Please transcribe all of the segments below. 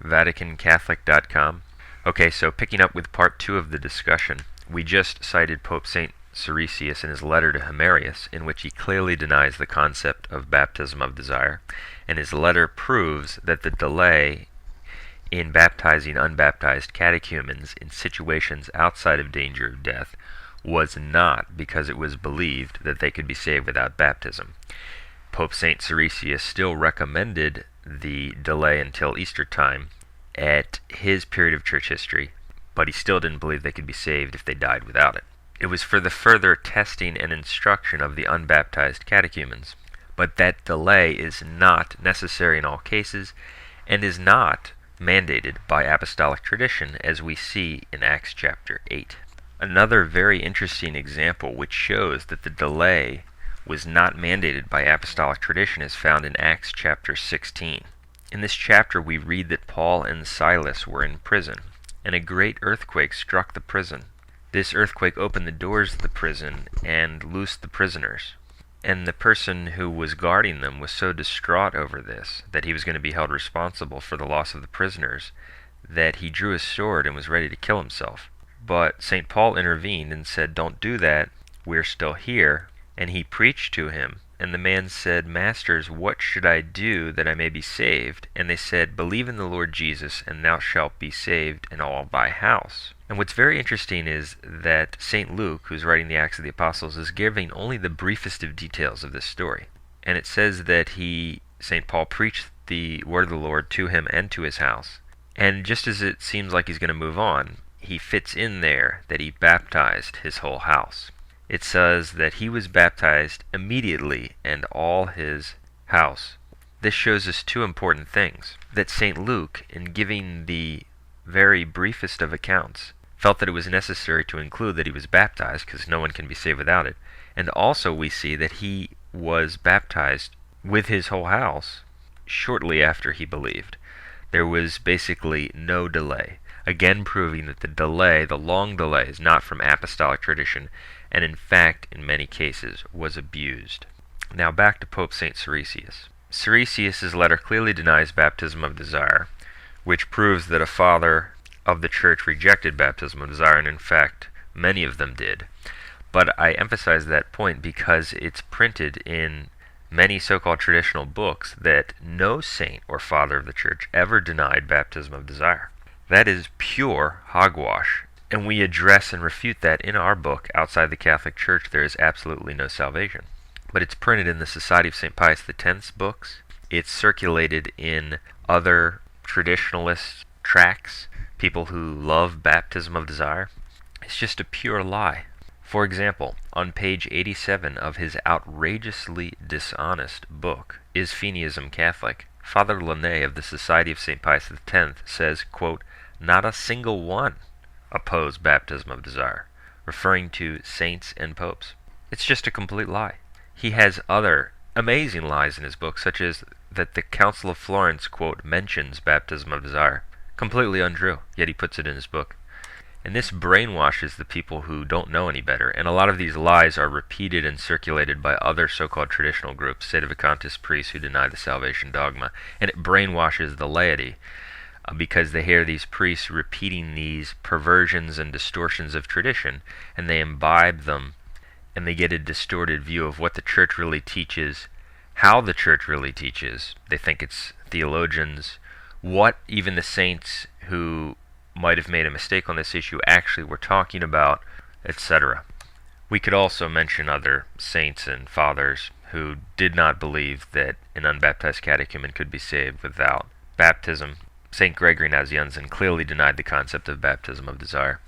vaticancatholic.com. Okay, so picking up with part 2 of the discussion, we just cited Pope St. Siricius in his letter to Hamerius, in which he clearly denies the concept of baptism of desire, and his letter proves that the delay in baptizing unbaptized catechumens in situations outside of danger of death was not because it was believed that they could be saved without baptism. Pope St. Siricius still recommended the delay until Easter time at his period of church history, but he still didn't believe they could be saved if they died without it. It was for the further testing and instruction of the unbaptized catechumens, but that delay is not necessary in all cases and is not mandated by apostolic tradition, as we see in Acts chapter 8. Another very interesting example which shows that the delay was not mandated by apostolic tradition is found in Acts chapter 16. In this chapter we read that Paul and Silas were in prison, and a great earthquake struck the prison. This earthquake opened the doors of the prison and loosed the prisoners. And the person who was guarding them was so distraught over this, that he was going to be held responsible for the loss of the prisoners, that he drew his sword and was ready to kill himself. But St. Paul intervened and said, "Don't do that, we're still here." And he preached to him. And the man said, "Masters, what should I do that I may be saved?" And they said, "Believe in the Lord Jesus, and thou shalt be saved, and all thy house." And what's very interesting is that St. Luke, who's writing the Acts of the Apostles, is giving only the briefest of details of this story. And it says that St. Paul, preached the word of the Lord to him and to his house. And just as it seems like he's going to move on, he fits in there that he baptized his whole house. It says that he was baptized immediately, and all his house. This shows us two important things. That St. Luke, in giving the very briefest of accounts, felt that it was necessary to include that he was baptized, because no one can be saved without it. And also we see that he was baptized with his whole house shortly after he believed. There was basically no delay. Again proving that the long delay, is not from apostolic tradition, and in fact, in many cases, was abused. Now back to Pope St. Siricius. Siricius' letter clearly denies baptism of desire, which proves that a father of the church rejected baptism of desire, and in fact, many of them did. But I emphasize that point because it's printed in many so-called traditional books that no saint or father of the church ever denied baptism of desire. That is pure hogwash, and we address and refute that in our book, Outside the Catholic Church, There is Absolutely No Salvation. But it's printed in the Society of St. Pius X's books. It's circulated in other traditionalist tracts, people who love baptism of desire. It's just a pure lie. For example, on page 87 of his outrageously dishonest book, Is Fineism Catholic?, Father Launay of the Society of St. Pius X says, quote, "Not a single one oppose baptism of desire," referring to saints and popes. It's just a complete lie. He has other amazing lies in his book, such as that the Council of Florence, quote, "mentions baptism of desire." Completely untrue, yet he puts it in his book. And this brainwashes the people who don't know any better, and a lot of these lies are repeated and circulated by other so-called traditional groups, sedevacantist priests who deny the salvation dogma, and it brainwashes the laity because they hear these priests repeating these perversions and distortions of tradition, and they imbibe them, and they get a distorted view of what the church really teaches, how the church really teaches. They think it's theologians, what even the saints who might have made a mistake on this issue actually were talking about, etc. We could also mention other saints and fathers who did not believe that an unbaptized catechumen could be saved without baptism. St. Gregory Nazianzen clearly denied the concept of baptism of desire.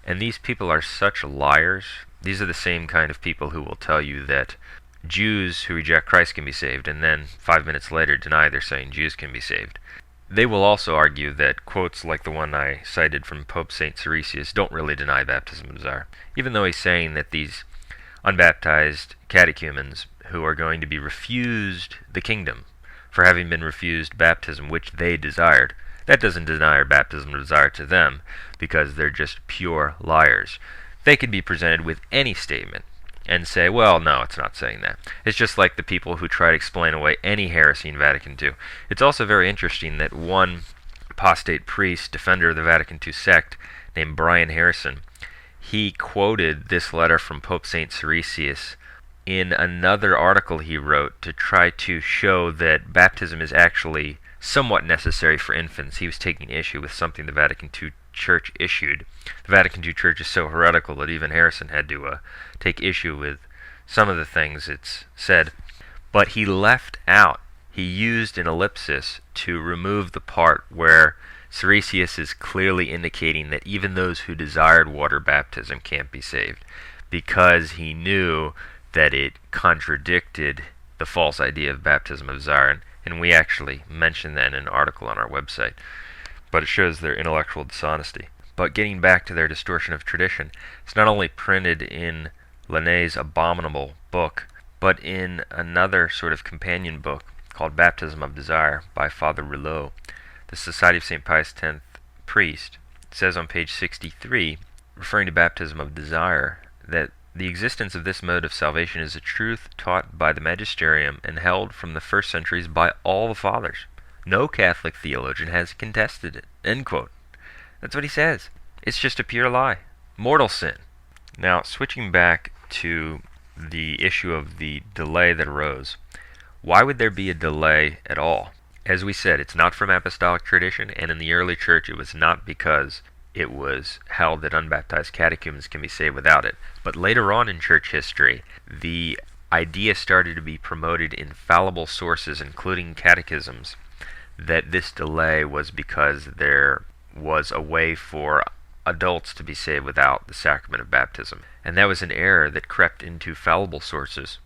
And these people are such liars. These are the same kind of people who will tell you that Jews who reject Christ can be saved, and then 5 minutes later deny they're saying Jews can be saved. They will also argue that quotes like the one I cited from Pope St. Siricius don't really deny baptism of desire, even though he's saying that these unbaptized catechumens who are going to be refused the kingdom for having been refused baptism which they desired, that doesn't deny baptism of desire to them, because they're just pure liars. They could be presented with any statement and say, well, no, it's not saying that. It's just like the people who try to explain away any heresy in Vatican II. It's also very interesting that one apostate priest, defender of the Vatican II sect, named Brian Harrison. He quoted this letter from Pope St. Siricius in another article he wrote to try to show that baptism is actually somewhat necessary for infants. He was taking issue with something the Vatican II Church issued. The Vatican II Church is so heretical that even Harrison had to take issue with some of the things it's said. But he used an ellipsis to remove the part where Siricius is clearly indicating that even those who desired water baptism can't be saved, because he knew that it contradicted the false idea of baptism of desire, and we actually mentioned that in an article on our website. But it shows their intellectual dishonesty. But getting back to their distortion of tradition, it's not only printed in Linné's abominable book, but in another sort of companion book called Baptism of Desire by Father Rouleau, the Society of St. Pius X priest. It says on page 63, referring to baptism of desire, that the existence of this mode of salvation is a truth taught by the magisterium and held from the first centuries by all the fathers. No Catholic theologian has contested it. End quote. That's what he says. It's just a pure lie. Mortal sin. Now, switching back to the issue of the delay that arose, why would there be a delay at all? As we said, it's not from apostolic tradition, and in the early church it was not because it was held that unbaptized catechumens can be saved without it. But later on in church history, the idea started to be promoted in fallible sources, including catechisms, that this delay was because there was a way for adults to be saved without the sacrament of baptism. And that was an error that crept into fallible sources,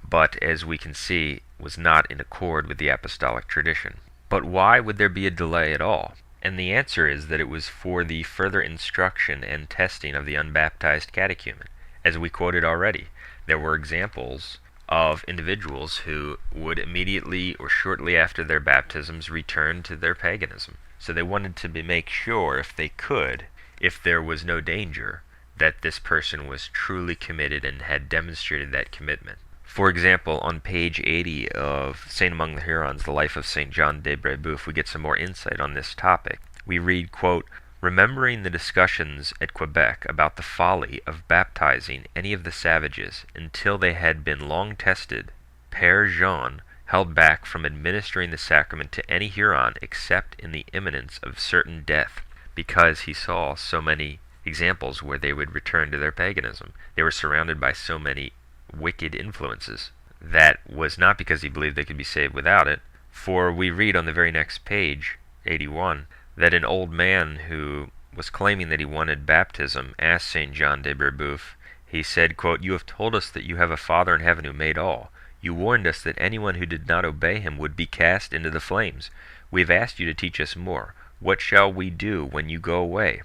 but as we can see, was not in accord with the apostolic tradition. But why would there be a delay at all? And the answer is that it was for the further instruction and testing of the unbaptized catechumen. As we quoted already, there were examples of individuals who would immediately or shortly after their baptisms return to their paganism. So they wanted to make sure, if they could, if there was no danger, that this person was truly committed and had demonstrated that commitment. For example, on page 80 of Saint Among the Hurons, The Life of St. John de Brébeuf, we get some more insight on this topic. We read, quote, remembering the discussions at Quebec about the folly of baptizing any of the savages until they had been long tested, Père Jean held back from administering the sacrament to any Huron except in the imminence of certain death, because he saw so many examples where they would return to their paganism. They were surrounded by so many wicked influences. That was not because he believed they could be saved without it, for we read on the very next page, 81, that an old man who was claiming that he wanted baptism asked St. John de Brébeuf. He said, quote, you have told us that you have a Father in heaven who made all. You warned us that anyone who did not obey him would be cast into the flames. We have asked you to teach us more. What shall we do when you go away?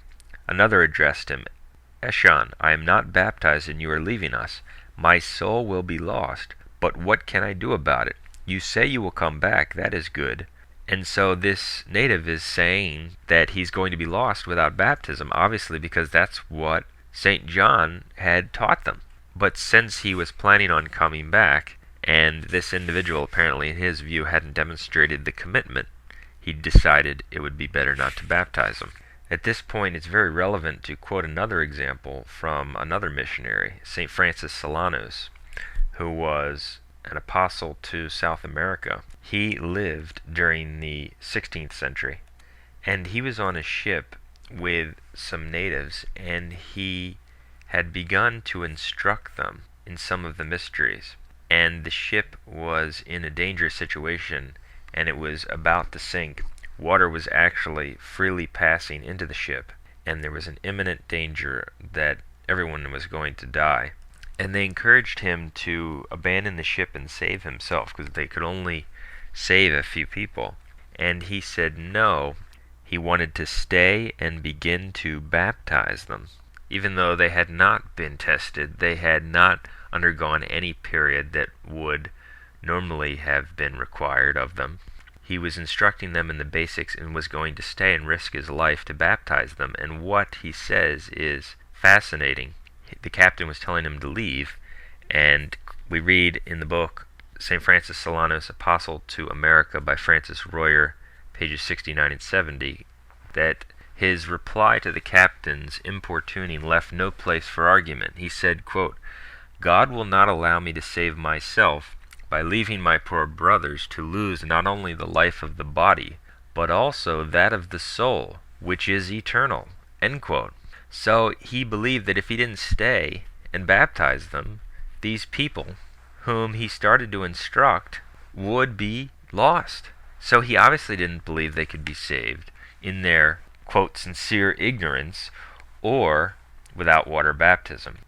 Another addressed him, Eshan, I am not baptized and you are leaving us. My soul will be lost, but what can I do about it? You say you will come back, that is good. And so this native is saying that he's going to be lost without baptism, obviously because that's what St. John had taught them. But since he was planning on coming back, and this individual apparently in his view hadn't demonstrated the commitment, he decided it would be better not to baptize him. At this point, it's very relevant to quote another example from another missionary, St. Francis Solanos, who was an apostle to South America. He lived during the 16th century, and he was on a ship with some natives, and he had begun to instruct them in some of the mysteries. And the ship was in a dangerous situation, and it was about to sink. Water was actually freely passing into the ship, and there was an imminent danger that everyone was going to die. And they encouraged him to abandon the ship and save himself, because they could only save a few people. And he said no, he wanted to stay and begin to baptize them. Even though they had not been tested, they had not undergone any period that would normally have been required of them. He was instructing them in the basics and was going to stay and risk his life to baptize them. And what he says is fascinating. The captain was telling him to leave, and we read in the book St. Francis Solanos, Apostle to America by Francis Royer, pages 69 and 70, that his reply to the captain's importuning left no place for argument. He said, quote, "God will not allow me to save myself by leaving my poor brothers to lose not only the life of the body, but also that of the soul, which is eternal." End quote. So he believed that if he didn't stay and baptize them, these people, whom he started to instruct, would be lost. So he obviously didn't believe they could be saved in their, quote, sincere ignorance or without water baptism.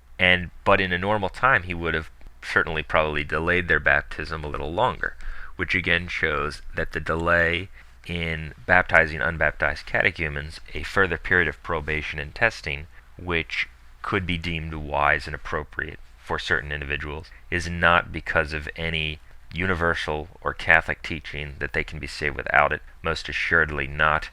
But in a normal time, he would have certainly probably delayed their baptism a little longer, which again shows that the delay in baptizing unbaptized catechumens, a further period of probation and testing, which could be deemed wise and appropriate for certain individuals, is not because of any universal or Catholic teaching that they can be saved without it. Most assuredly not